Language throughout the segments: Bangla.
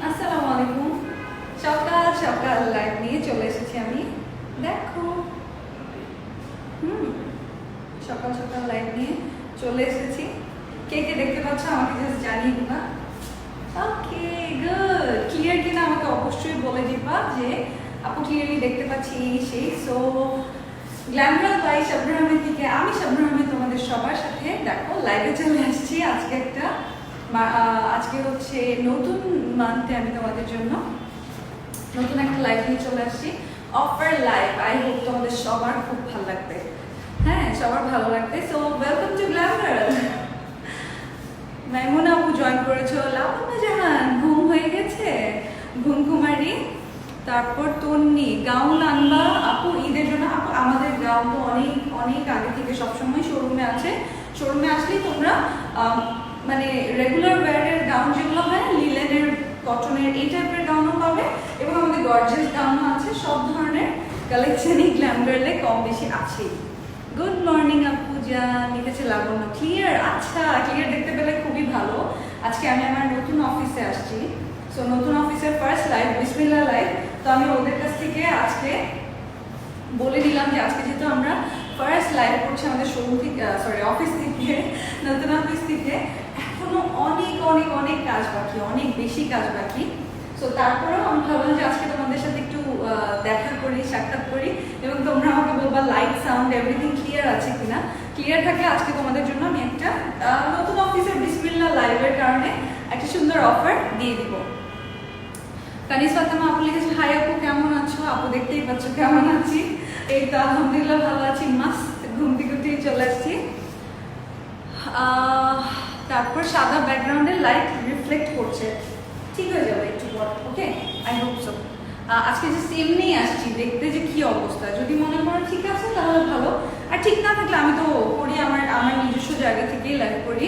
আসসালামু আলাইকুম। সকাল সকাল লাইভ নিয়ে চলে এসেছি আমি। দেখো, সকাল সকাল লাইভ নিয়ে চলে এসেছি। কে কে দেখতে পাচ্ছ আমাকে জাস্ট জানিয়ে দিবা। ওকে, গুড। ক্লিয়ার কিনা আমাকে অবশ্যই বলে দিবা যে আপু ক্লিয়ারলি দেখতে পাচ্ছি সেই। সো গ্ল্যামারাল বাই শাবনূর আহমেদ থেকে আমি শাবনূর আহমেদ তোমাদের সবার সাথে দেখো লাইভে চলে আসছি। আজকে হচ্ছে নতুন মান্থে আমি তোমাদের জন্য নতুন একটা লাইভ নিয়ে চলে আসছি, অফার লাইভ। আই হোপ তোমাদের সবার খুব ভালো লাগবে। হ্যাঁ, সবার ভালো লাগবে। সো ওয়েলকাম টু গ্ল্যামারাল। মাইমুনা আপু জয়েন করেছো, লাবণ্য জাহান ঘুম হয়ে গেছে, ঘুমকুমারী, তারপর তন্নি, গাউন আনবা আপু ঈদের জন্য। আপু আমাদের গাউন তো অনেক অনেক আগে থেকে সবসময় শোরুমে আছে। শোরুমে আসলেই তোমরা মানে রেগুলার ওয়্যারের গাউন যেগুলো হয়, লিলেনের, কটনের, এই টাইপের গাউনও পাবে এবং আমাদের গর্জিয়াস গাউনও আছে। সব ধরনের কালেকশনই গ্ল্যামারালে কম বেশি আছেই। গুড মর্নিং আপু জান, লিখেছে লাবণ্য। ক্লিয়ার? আচ্ছা, ক্লিয়ার দেখতে পেলে খুবই ভালো। আজকে আমি আমার নতুন অফিসে আসছি। সো নতুন অফিসের ফার্স্ট লাইভ, বিসমিল্লাহ লাইভ। তো আমি ওদের কাছ থেকে আজকে বলে দিলাম যে আজকে যেহেতু আমরা ফার্স্ট লাইভ করছি আমাদের শোরুম থেকে, সরি অফিস থেকে, নতুন অফিস থেকে, এখনো অনেক অনেক অনেক কাজ বাকি, অনেক বেশি কাজ বাকি। সো তারপরেও আমি ভাবলাম যে আজকে তোমাদের সাথে একটু দেখা করি, সাক্ষাৎ করি এবং তোমরা আমাকে বলবা লাইট, সাউন্ড, এভরিথিং ক্লিয়ার আছে কিনা। ক্লিয়ার থাকলে আজকে তোমাদের জন্য আমি একটা নতুন অফিসের বিসমিল্লাহ লাইভের কারণে একটা সুন্দর অফার দিয়ে দিব। কানিস ফাতেমা আপু লিখেছে, হাই আপু কেমন আছো? আপু দেখতেই পাচ্ছ কেমন আছি। এই তো আলহামদুলিল্লাহ ভালো আছি, মাস্ত ঘুম থেকে উঠেই চলে আসছি। তারপর সাদা ব্যাকগ্রাউন্ডে লাইট রিফ্লেক্ট করছে, ঠিক হয়ে যাবে একটু পর। ওকে, আই হোপ সো। আজকে যে সেম নেই আসছি দেখতে যে কি অবস্থা, যদি মনে করো ঠিক আছে তাহলে ভালো, আর ঠিক না থাকলে আমি তো করি আমার নিজস্ব জায়গা থেকেই লাইভ করি।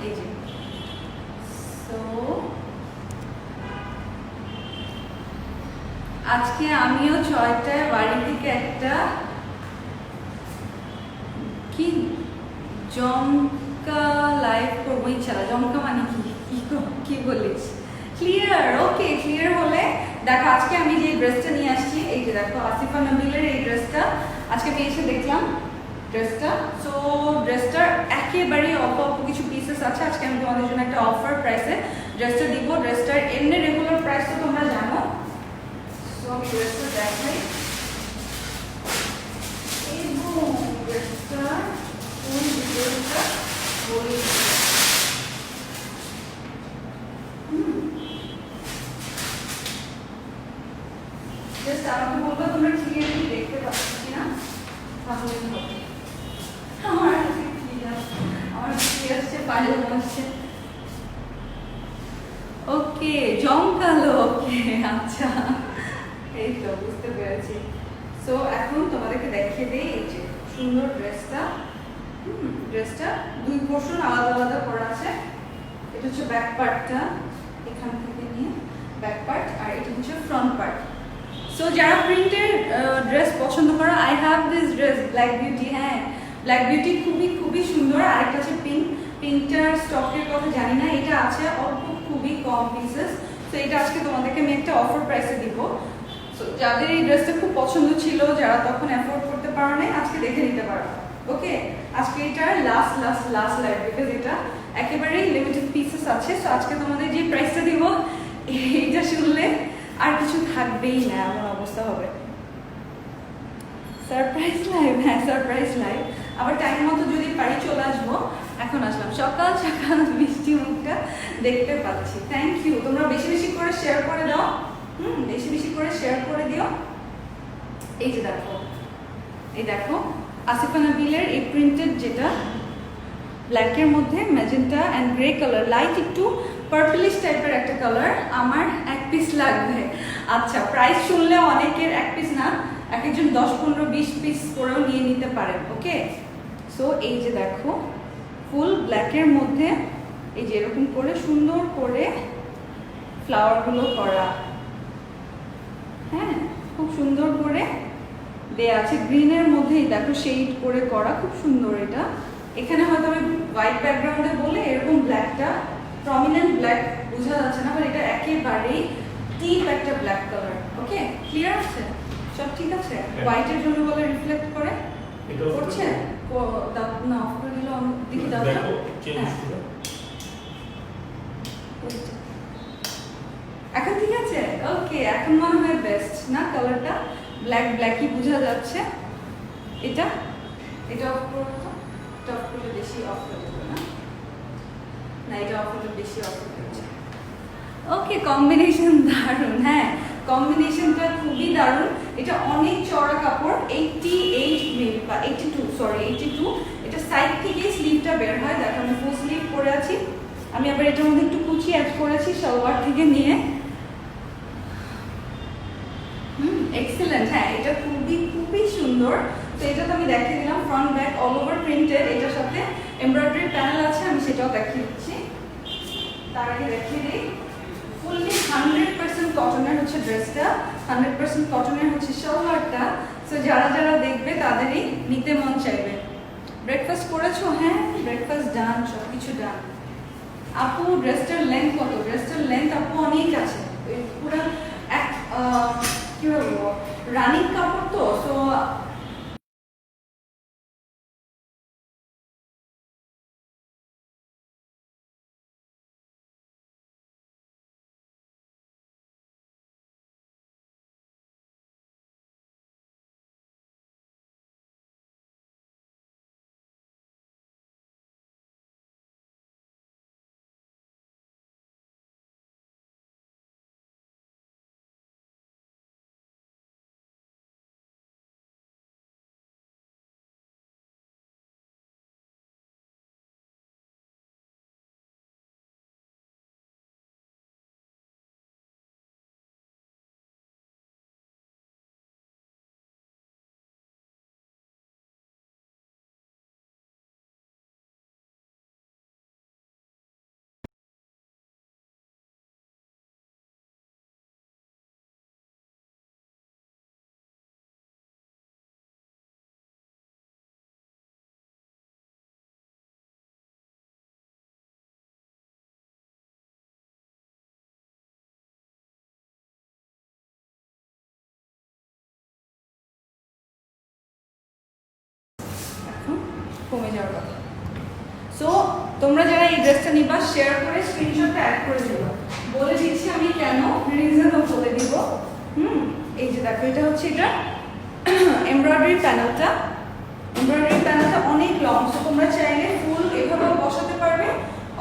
এই যে সো আজকে আমিও 6টায় বাড়ি থেকে একটা কি জমকা লাইভ করবো ইনশাআল্লাহ। জমকা মানে কি বলিস? ক্লিয়ার? ওকে, ক্লিয়ার হলে দেখো আজকে আমি যে ড্রেসটা নিয়ে আসছি, এই যে দেখো আসিফা নবিলের এই ড্রেসটা আজকে আমি এসে দেখলাম ড্রেসটা। সো ড্রেসটার একেবারেই অল্প অল্প কিছু পিসেস আছে। আজকে আমি তোমাদের জন্য একটা অফার প্রাইসে ড্রেসটা দিব। ড্রেসটার এমনি রেগুলার প্রাইস তো তোমরা জানো। সো আমি ড্রেসটা দেখাই এবং ড্রেসটার ফুল ডিটেইলসটা বলি। জাস্ট আমাকে বলবো তোমরা ক্লিয়ারলি দেখতে পাচ্ছ কিনা, তাহলে হবে। আমার আসছে, পায়জাম আসছে। ওকে, জমকালো। ওকে, আচ্ছা, এই তো বুঝতে পেরেছি। সো এখন তোমাদেরকে দেখিয়ে দিই এই যে সুন্দর ড্রেসটা। ড্রেসটা দুই পোর্শন আলাদা আলাদা করা আছে। এটা হচ্ছে ব্যাক পার্টটা, এখান থেকে নিয়ে ব্যাক পার্ট, আর এটা হচ্ছে ফ্রন্ট পার্ট। সো যারা প্রিন্টের ড্রেস পছন্দ করো, I have this dress black beauty. হ্যাঁ, ব্ল্যাক বিউটি খুবই খুবই সুন্দর। আরেকটা আছে পিঙ্ক। পিঙ্কটার স্টকের কথা জানি না, এটা আছে অল্প, খুবই কম পিসেস। তো এটা আজকে তোমাদেরকে আমি একটা অফার প্রাইসে দিব। সো যাদের এই ড্রেসটা খুব পছন্দ ছিল, যারা তখন অ্যাফোর্ড করতে পারো নাই, আজকে দেখে নিতে পারো। ওকে, আজকে এটার last last last live, because এটা একেবারেই লিমিটেড পিসেস আছে। সো আজকে তোমাদের যে প্রাইসটা দিব, এইটা শুনলে আর কিছু থাকবেই না, এমন অবস্থা হবে। সারপ্রাইজ লাইভ, হ্যাঁ সারপ্রাইজ লাইভ। আবার টাইম মতো যদি পারি চলে আসবো। এখন আসলাম সকাল সকাল, মিষ্টি মুখটা দেখতে পাচ্ছি। Thank you. তোমরা বেশি বেশি করে শেয়ার করে দাও। বেশি বেশি করে শেয়ার করে দিও। এই যে দেখো, এই দেখো আসিফা নবিলের এই প্রিন্টেড, যেটা ব্ল্যাকের মধ্যে magenta and grey colour, light একটু পার্পলিশ টাইপের একটা কালার। আমার এক পিস লাগবে। আচ্ছা, প্রাইস শুনলে অনেকের এক পিস না, এক একজন 10, 15, 20 পিস করেও নিয়ে নিতে পারেন। ওকে, সো এই যে দেখো ফুল ব্ল্যাকের মধ্যে এই যে এরকম করে সুন্দর করে ফ্লাওয়ারগুলো করা। হ্যাঁ, খুব সুন্দর করে দেয়া আছে। গ্রিনের মধ্যেই দেখো শেড করে করা, খুব সুন্দর। এটা এখানে হয়তো আমি হোয়াইট ব্যাকগ্রাউন্ডে বলে এরকম ব্ল্যাকটা প্রমিনেন্ট ব্ল্যাক বোঝা যাচ্ছে না, বাট এটা একেবারেই ডিপ একটা ব্ল্যাক কালার। ওকে, ক্লিয়ার আছে? সব ঠিক আছে? হোয়াইটের জন্য বলে রিফ্লেক্ট করে করছে না, অফ করে দিল দেখি দাও। এখন ঠিক আছে? ওকে, এখন মনে হয় বেস্ট না কালারটা? ব্ল্যাক ব্ল্যাকই বোঝা যাচ্ছে। এটা অফ করো তো, এটা অফ করলে বেশি অফ হয়ে যাবে না? না, এটা অফ করলে বেশি অফ হয়ে যাচ্ছে। ওকে, কম্বিনেশন দারুণ। হ্যাঁ, কম্বিনেশনটা খুবই দারুণ। এটা অনেক চড়া কাপড়, 88 মেবি বা 82, এটা সাইড থেকে স্লিভটা বের হয়। দেখো আমি ফুল স্লিভ পরে আছি। আমি আবার এটার মধ্যে একটু কুচি অ্যাড করেছি সালোয়ার থেকে নিয়ে। এক্সেলেন্ট। হ্যাঁ, এটা খুবই সুন্দর। তো এটা তো আমি দেখিয়ে দিলাম, front back all over printed, এটার সাথে এমব্রয়ডারি প্যানেল আছে, আমি সেটাও দেখিয়ে দিচ্ছি। তার আগে দেখিয়ে দিই, ফুললি 100% কটনের হচ্ছে ড্রেসটা, 100% কটনের হচ্ছে সালোয়ারটা। সো যারা দেখবে তাদেরই নিতে মন চাইবে। ব্রেকফাস্ট করেছো? হ্যাঁ, ব্রেকফাস্ট ডান, সব কিছু ডান। আপু ড্রেসটার লেন্থ কত? ড্রেসটার লেন্থ আপু অনেক আছে, পুরো এক কি বলবো, রানিং কাপড় তো। সো কমে যাওয়ার কথা। সো তোমরা যারা এই ড্রেসটা নিবা শেয়ার করে স্ক্রিনশটটা অ্যাড করে দিবা। বলে দিচ্ছি আমি কেন, রিজনও বলে দিব। এই যে দেখো, এটা হচ্ছে এটা এমব্রয়ডারি প্যানেলটা অনেক লং। সো তোমরা চাইলে ফুল এভাবে বসাতে পারবে,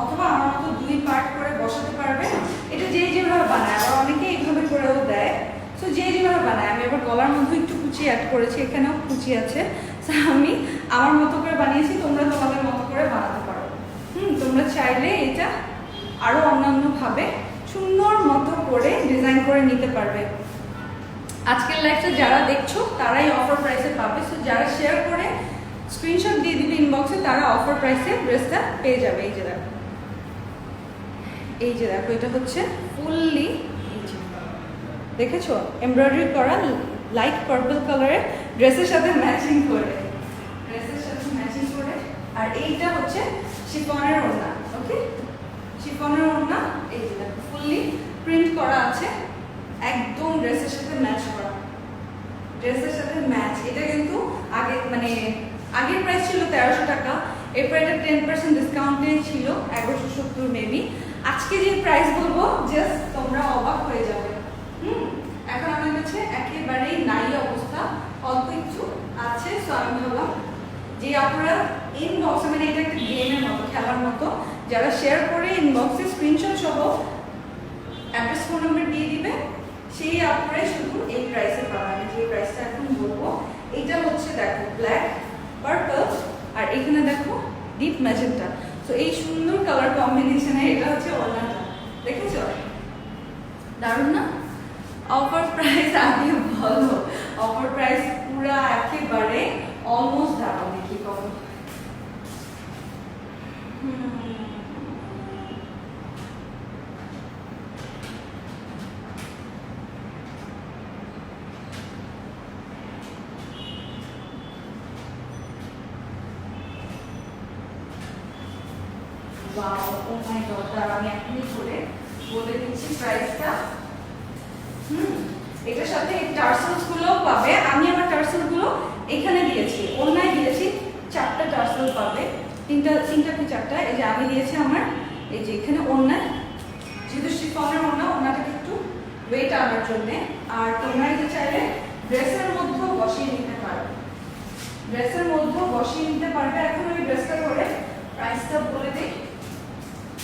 অথবা আমার মতো 2 পার্ট করে বসাতে পারবে। এটা যেভাবে বানায়, আবার অনেকে এইভাবে করেও দেয়। সো যেভাবে বানায়, আমি এবার গলার মধ্যে একটু কুচি অ্যাড করেছি, এখানেও কুচি আছে। আমি আমার মতো করে বানিয়েছি, তোমরা তোমাদের মতো করে বানাতে পারো। তোমরা চাইলে এটা আরো অন্যান্য ভাবে সুন্দর মতো করে ডিজাইন করে নিতে পারবে। আজকের লাইভটা যারা দেখছো তারাই অফার প্রাইসে পাবে। সো যারা শেয়ার করে স্ক্রিনশট দিয়ে দিবে ইনবক্সে, তারা অফার প্রাইসে ড্রেসটা পেয়ে যাবে। এই যে দেখো, এটা হচ্ছে ফুললি, দেখেছো এমব্রয়ডারি করা লাইট পার্পল কালারের ড্রেসের সাথে ম্যাচিং করে, আর এইটা হচ্ছে শিফনের ওড়না। ওকে, শিফনের ওড়না, এই যে দেখো ফুললি প্রিন্ট করা আছে, একদম ড্রেসের সাথে ম্যাচ করা, ড্রেসের সাথে ম্যাচ। এটা কিন্তু আগের প্রাইস ছিল 1300 টাকা, এরপর এটা 10% ডিসকাউন্টে ছিল 1170 মেবি। আজকে যে প্রাইস বলবো জাস্ট তোমরা অবাক হয়ে যাবে। এখন আমার কাছে একেবারেই নাই অবস্থা, অল্প একটু আছে। সো আমি ভাবলাম যে আপনারা ইনবক্সে, মানে এটা একটা গেমের মতো, খেলার মতো, যারা শেয়ার করে ইনবক্সে স্ক্রিনশট সহ অ্যাড্রেস ফোন নাম্বার দিয়ে দিবে, সেই আপনারাই শুধু এই প্রাইসে পাবেন। আমি যে প্রাইসটা এখন বলবো, এটা হচ্ছে দেখো ব্ল্যাক পার্পল, আর এখানে দেখো ডিপ ম্যাজেন্টা। সো এই সুন্দর কালার কম্বিনেশনে এটা হচ্ছে ওড়নাটা, দেখেছো? দারুণ না? অফার প্রাইস আগে বলো, অফার প্রাইস পুরা একেবারে অলমোস্ট দাঁড়াও, দেখি কত। ওয়াও, ও মাই গড, আর আমি এখনই করে বলে দিচ্ছি প্রাইসটা। এটার সাথে এই টার্সেলস গুলো পাবে। আমি আমার টার্সেল গুলো এখানে দিয়েছি, অন্যায় দিয়েছি, 4টা টার্সেল পাবে, তিনটা কি 4টা, এই যে আমি দিয়েছি আমার এই যে এখানে অন্যায়, যেহেতু শিফনের ওনাটাকে একটু ওয়েট আনার জন্য। আর তোমরা এটা চাইলে ড্রেসের মধ্যেও বসিয়ে নিতে পারবে, ড্রেসের মধ্যেও বসিয়ে নিতে পারবে। এখন ওই ড্রেসটা করে প্রাইসটা বলে দিই,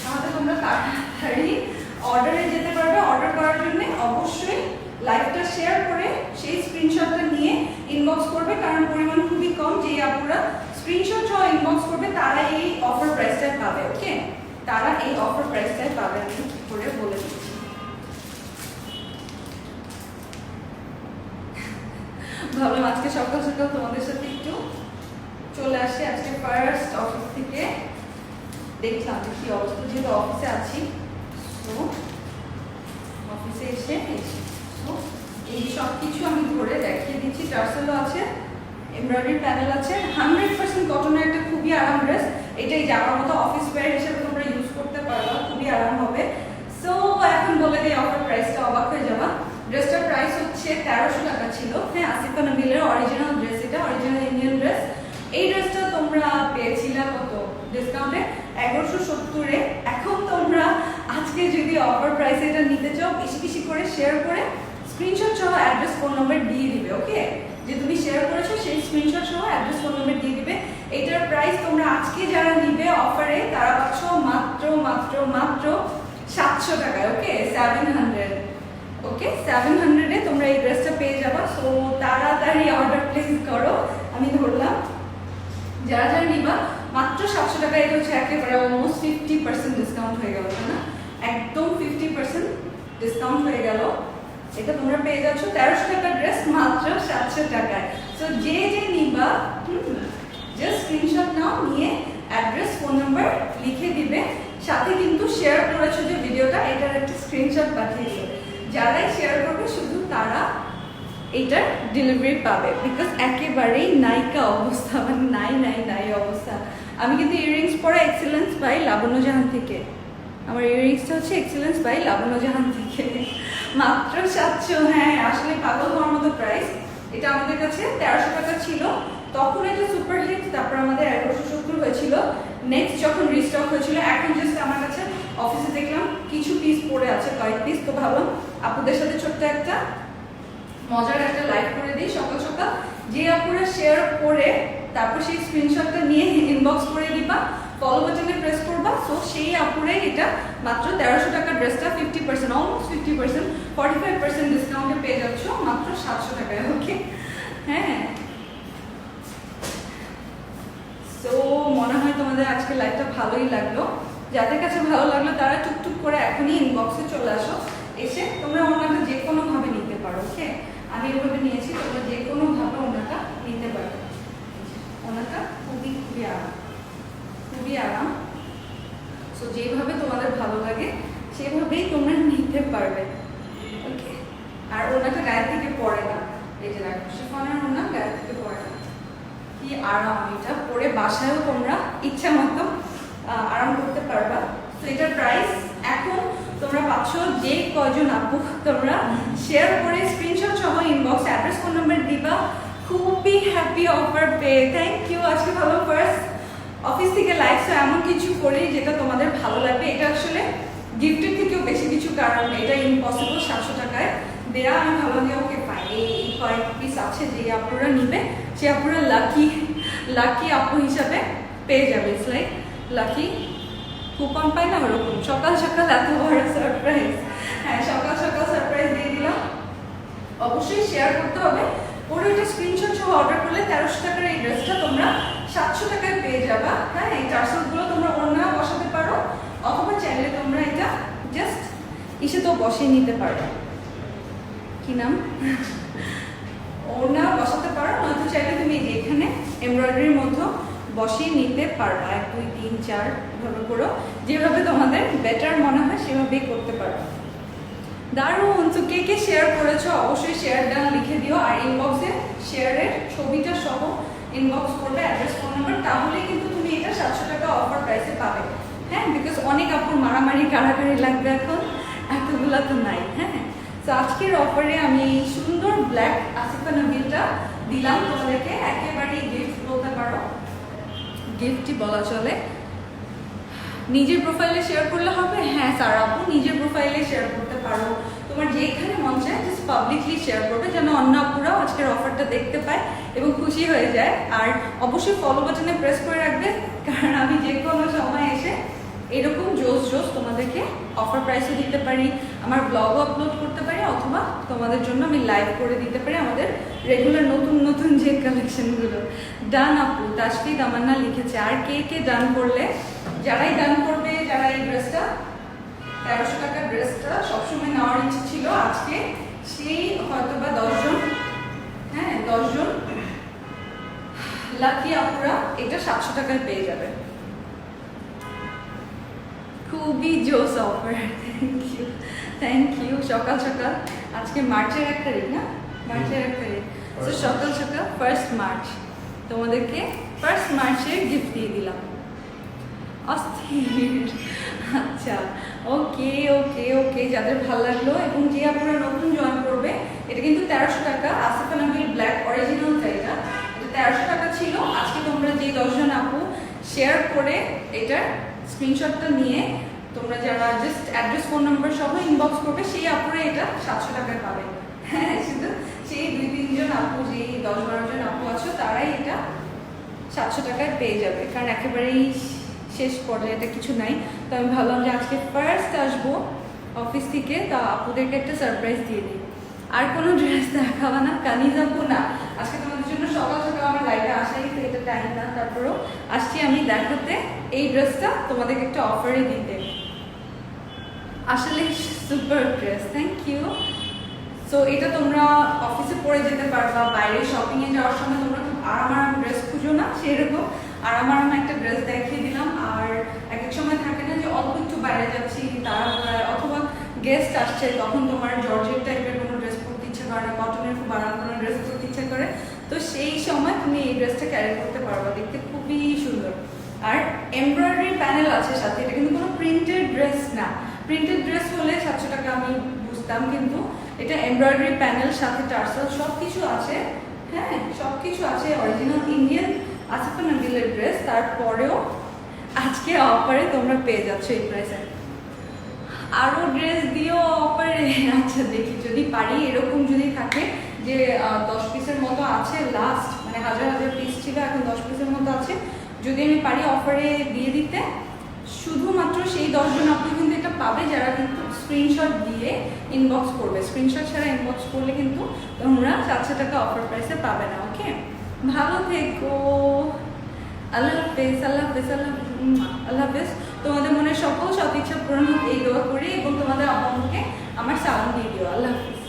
আমাদের তোমরা তাড়াতাড়ি অর্ডারে যেতে পারবে। অর্ডার করার জন্য অবশ্যই লাইভটা শেয়ার করে সেই স্ক্রিনশটটা নিয়ে ইনবক্স করবে, কারণ পরিমাণ খুবই কম। যে আপুরা স্ক্রিনশট সহ ইনবক্স করবে তারা এই অফার প্রাইসটাই পাবে। ওকে, তারা এই অফার প্রাইসটাই পাবে, আমি করে বলে দিচ্ছি। ভাবলাম আজকে সকাল সকাল তোমাদের সাথে একটু চলে আসি। আজকে ফার্স্ট অফিস থেকে দেখলাম কি অবস্থা, যেহেতু অফিসে আছি, তো অফিসে এসে এই সব কিছু আমি ধরে দেখিয়ে দিচ্ছি। টার্সেলও আছে, এমব্রয়ডারি প্যানেল আছে, 100% কটনের একটা খুবই আরাম ড্রেস। এটাই যাওয়ার মতো অফিস ওয়্যার হিসেবে তোমরা ইউজ করতে পারবে, খুবই আরাম হবে। সো এখন বলে দিই অফার প্রাইসটা, অবাক হয়ে যাবা। ড্রেসটার প্রাইস হচ্ছে 1300 টাকা ছিল। হ্যাঁ, আসিফা নবিলের অরিজিনাল ড্রেস, এটা অরিজিনাল ইন্ডিয়ান ড্রেস। এই ড্রেসটা তোমরা পেয়েছিলে কত ডিসকাউন্টে? 1170-এ। এখন তোমরা আজকে যদি অফার প্রাইসে এটা নিতে চাও, বেশি বেশি করে শেয়ার করে স্ক্রিনশট সহ অ্যাড্রেস ফোন নাম্বার দিয়ে দিবে। ওকে, যে তুমি শেয়ার করেছো সেই স্ক্রিনশট সহ অ্যাড্রেস ফোন নাম্বার দিয়ে দিবে। এটার প্রাইস তোমরা আজকে যারা নিবে অফারে তারা পাচ্ছ মাত্র মাত্র মাত্র 700 টাকায়। ওকে, 700। ওকে, 700-এ তোমরা এই ড্রেসটা পেয়ে যাবা। সো তাড়াতাড়ি অর্ডার প্লেস করো। আমি ধরলাম যারা যারা নিবা মাত্র 700 টাকা। এটা হচ্ছে একেবারে অলমোস্ট 50% ডিসকাউন্ট হয়ে গেল, তাই না? একদম 50% ডিসকাউন্ট হয়ে গেল। এটা তোমরা পেয়ে যাচ্ছ 1300 টাকার ড্রেস মাত্র 700 টাকায়। সো যে যে নিবা জাস্ট স্ক্রিনশট নাও, নিয়ে অ্যাড্রেস ফোন নাম্বার লিখে দিবে, সাথে কিন্তু শেয়ার করেছো যে ভিডিওটা, এটার একটা স্ক্রিনশট পাঠিয়ে দিবে। যারাই শেয়ার করবে শুধু তারা এইটার ডেলিভারি পাবে। বিকজ একেবারেই নায়িকা অবস্থা, মানে নাই অবস্থা। আমি কিন্তু ইয়াররিংস পরা এক্সেলেন্স বাই লাবণ্য জাহান থেকে, আমার ইয়াররিংসটা হচ্ছে এক্সেলেন্স বাই লাবণ্য জাহান থেকে, মাত্র 700। হ্যাঁ, আসলে পাগল হওয়ার মতো প্রাইস। এটা আমাদের কাছে 1300 টাকা ছিল তখন, এটা সুপার হিট। তারপর আমাদের 1170 হয়েছিল নেক্সট যখন রিস্টক হয়েছিল। এখন জাস্ট আমার কাছে অফিসে দেখলাম কিছু পিস পড়ে আছে, কয়েক পিস। তো ভাবলাম আপুদের সাথে ছোট্ট একটা মজার একটা লাইভ করে দিই সকাল সকাল। যে আপুরা শেয়ার করে তারপর সেই স্ক্রিনশটটা নিয়ে ইনবক্স করে দিবা, ফলো বাটনে প্রেস করবা। সো সেই আপুরে এটা মাত্র 1300 টাকার ড্রেসটা 50%, অলমোস্ট 50%, 45% ডিসকাউন্টে পেয়ে যাচ্ছ মাত্র 700 টাকায়। ওকে, হ্যাঁ। সো মনে হয় তোমাদের আজকে লাইভটা ভালোই লাগলো। যাদের কাছে ভালো লাগলো তারা টুকটুক করে এখনই ইনবক্সে চলে আসো, এসে তোমরা ওনাটা যে কোনো ভাবে নিতে পারো। ওকে, আমি এভাবে নিয়েছি, তোমরা যে কোনো ভাবে ওনাটা নিতে পারো। ওনাটা খুবই খুবই আরাম, খুবই আরাম। সো যেভাবে তোমাদের ভালো লাগে সেভাবেই তোমরা নিতে পারবে। ওকে, আর ওনাটা গায়ে থেকে পড়ে না, এই যে দেখো শিফনের ওনা গায়ে থেকে পড়ে না, কি আরাম। এটা পরে বাসায়ও তোমরা ইচ্ছা মতো আরাম করতে পারবা। তো এটার প্রাইস এখন তোমরা পাচ্ছ, যে কয়জন আপু তোমরা শেয়ার করে স্ক্রিনশট সহ ইনবক্স অ্যাড্রেস ফোন নাম্বার দিবা, খুবই হ্যাপি অফার পেয়ে। Thank you. আজকে ভালো ফার্স্ট অফিস থেকে লাইভ, সো এমন কিছু করি যেটা তোমাদের ভালো লাগবে। এটা আসলে গিফটের থেকেও বেশি কিছু, কারণ এটা ইম্পসিবল 700 টাকায় দেয়া। আমি ভাবলাম যে ওকে ফাইন, এই কয়েক পিস আছে, যে আপুরা নিবে সে আপুরা লাকি আপু হিসাবে পেয়ে যাবে। ইটস লাইক লাকি কুপন পাই না, ওরকম। সকাল সকাল এত বড় সারপ্রাইজ। হ্যাঁ, সকাল সকাল সারপ্রাইজ দিয়ে দিলাম। অবশ্যই শেয়ার করতে হবে। পরে এটা স্ক্রিনশট সহ অর্ডার করলে 1300 টাকার এই ড্রেসটা তোমরা 700 টাকায় পেয়ে যাবা। হ্যাঁ, এই টার্সেলগুলো তোমরা ওড়না বসাতে পারো, অথবা চাইলে তোমরা এটা জাস্ট ইসে তো বসিয়ে নিতে পারো, কি নাম, ওড়না বসাতে পারো। নয়তো চাইলে তুমি এখানে এমব্রয়ডারির মধ্যে বসিয়ে নিতে পারবা। 1 2 3 4 ভাবে করো, যেভাবে তোমাদের বেটার মনে হয় সেভাবেই করতে পারো। দারুণ। তো কে কে শেয়ার করেছো অবশ্যই শেয়ার ডান লিখে দিও, আর ইনবক্সে শেয়ারের ছবিটা সহ ইনবক্স করবে, অ্যাড্রেস ফোন নাম্বার, তাহলে কিন্তু তুমি এটা 700 টাকা অফার প্রাইসে পাবে। হ্যাঁ, বিকজ অনেক আপুর মারামারি কাড়াকাড়ি লাগবে এখন, এতগুলা তো নাই। হ্যাঁ, তো আজকের অফারে আমি সুন্দর ব্ল্যাক আসিফা নাবিলটা দিলাম তোমাদেরকে, একেবারেই গিফট বলতে পারো, গিফটই বলা চলে। নিজের প্রোফাইলে শেয়ার করলে হবে? হ্যাঁ স্যার আপু, নিজের প্রোফাইলে শেয়ার করতে পারো, তোমার যেখানে মন চায় জাস্ট পাবলিকলি শেয়ার করবে, যেন অন্য আপুরাও আজকের অফারটা দেখতে পায় এবং খুশি হয়ে যায়। আর অবশ্যই ফলো বাটনে প্রেস করে রাখবে, কারণ আমি যে কোনো সময় এসে এরকম জোস জোস তোমাদেরকে অফার প্রাইসে দিতে পারি, আমার ব্লগও আপলোড করতে পারি, অথবা তোমাদের জন্য আমি লাইভ করে দিতে পারি আমাদের রেগুলার নতুন নতুন যে কালেকশনগুলো। ডান আপু, তাসফি তামান্না লিখেছে। আর কে কে ডান করলে? যারাই ডান করবে, যারা এই ড্রেসটা 1300 টাকার ড্রেসটা সবসময় নেওয়ার ইচ্ছে ছিল, আজকে সেই হয়তো বা 10 জন, হ্যাঁ 10 জন লাকি আপুরা এটা 700 টাকায় পেয়ে যাবে। খুবই জোস offer, thank you, thank you. সকাল সকাল, আজকে মার্চের 1 তারিখ না? মার্চের 1 তারিখ, তো সকাল সকাল 1 মার্চ তোমাদেরকে 1 মার্চের গিফট দিয়ে দিলাম। অস্থির। আচ্ছা, ওকে ওকে ওকে, যাদের ভালো লাগলো এবং যে আপনারা নতুন জয়েন করবে, এটা কিন্তু 1300 টাকা আসিফা নাবিল ব্ল্যাক অরিজিনাল এটা 1300 টাকা ছিল। আজকে তোমরা যে 10 জন আপু শেয়ার করে এটার স্ক্রিনশটটা নিয়ে তোমরা যারা জাস্ট অ্যাড্রেস ফোন নাম্বার সহ ইনবক্স করবে, সেই আপুরা এটা 700 টাকায় পাবে। হ্যাঁ, শুধু সেই 2-3 জন আপু, যেই 10-12 জন আপু আছো, তারাই এটা 700 টাকায় পেয়ে যাবে, কারণ একেবারেই শেষ পর্যায়ে এটা কিছু নাই। তো আমি ভাবলাম যে আজকে ফার্স্ট আসবো অফিস থেকে, তা আপুদেরকে একটা সারপ্রাইজ দিয়ে দিই। আর কোনো ড্রেস দেখাবো না, কানিজ আপু না, আজকে তোমাদের জন্য সকাল সকাল আমার লাইভে আসাই তো এটা টাইম না, তারপরেও আসছি আমি দেখাতে এই ড্রেসটা তোমাদেরকে একটা অফারে দিতে। আসলে super dress, thank you. So এটা তোমরা অফিসে পরে যেতে পারবা, বাইরে শপিংয়ে যাওয়ার সময় তোমরা খুব আরাম ড্রেস খুঁজো না, সেরকম আরাম একটা ড্রেস দেখিয়ে দিলাম। আর এক এক সময় থাকে না যে অল্প একটু বাইরে যাচ্ছি তাড়াহুড়ায়, অথবা গেস্ট আসছে, তখন তোমার জর্জেট টাইপের কোনো ড্রেস পরতে ইচ্ছে করে না, কটনের খুব আরাম কোনো ড্রেস পরতে ইচ্ছে করে, তো সেই সময় তুমি এই ড্রেসটা ক্যারি করতে পারবা, দেখতে খুবই সুন্দর। আর এমব্রয়ডারি প্যানেল আছে সাথে, এটা কিন্তু কোনো প্রিন্টেড ড্রেস না। প্রিন্টেড ড্রেস হলে 700 টাকা আমি বুঝতাম, কিন্তু এটা এমব্রয়ডারি প্যানেল সাথে টার্সেল সব কিছু আছে। হ্যাঁ, সব কিছু আছে, অরিজিনাল ইন্ডিয়ান আসিফা নাবিলের ড্রেস। তারপরেও আজকে অফারে তোমরা পেয়ে যাচ্ছ এই প্রাইসে। আরও ড্রেস দিয়েও অফারে, আচ্ছা দেখি যদি পারি, এরকম যদি থাকে যে 10 পিসের মতো আছে লাস্ট, মানে হাজার পিস ছিল, এখন 10 পিসের মতো আছে, যদি আমি পারি অফারে দিয়ে দিতে, শুধুমাত্র সেই 10 জন আপনি কিন্তু এটা পাবে যারা কিন্তু স্ক্রিনশট দিয়ে ইনবক্স করবে। স্ক্রিনশট ছাড়া ইনবক্স করলে কিন্তু তোমরা 700 টাকা অফার প্রাইসে পাবে না। ওকে, ভালো থেকো, আল্লাহ হাফেজ, আল্লাহ হাফেজ, আল্লাহ হাফেজ। তোমাদের মনে সকল সদিচ্ছা পূরণ হোক এই দোয়া করি, এবং তোমাদের আম্মুকে আমার সালাম দিয়ে দিও। আল্লাহ হাফেজ।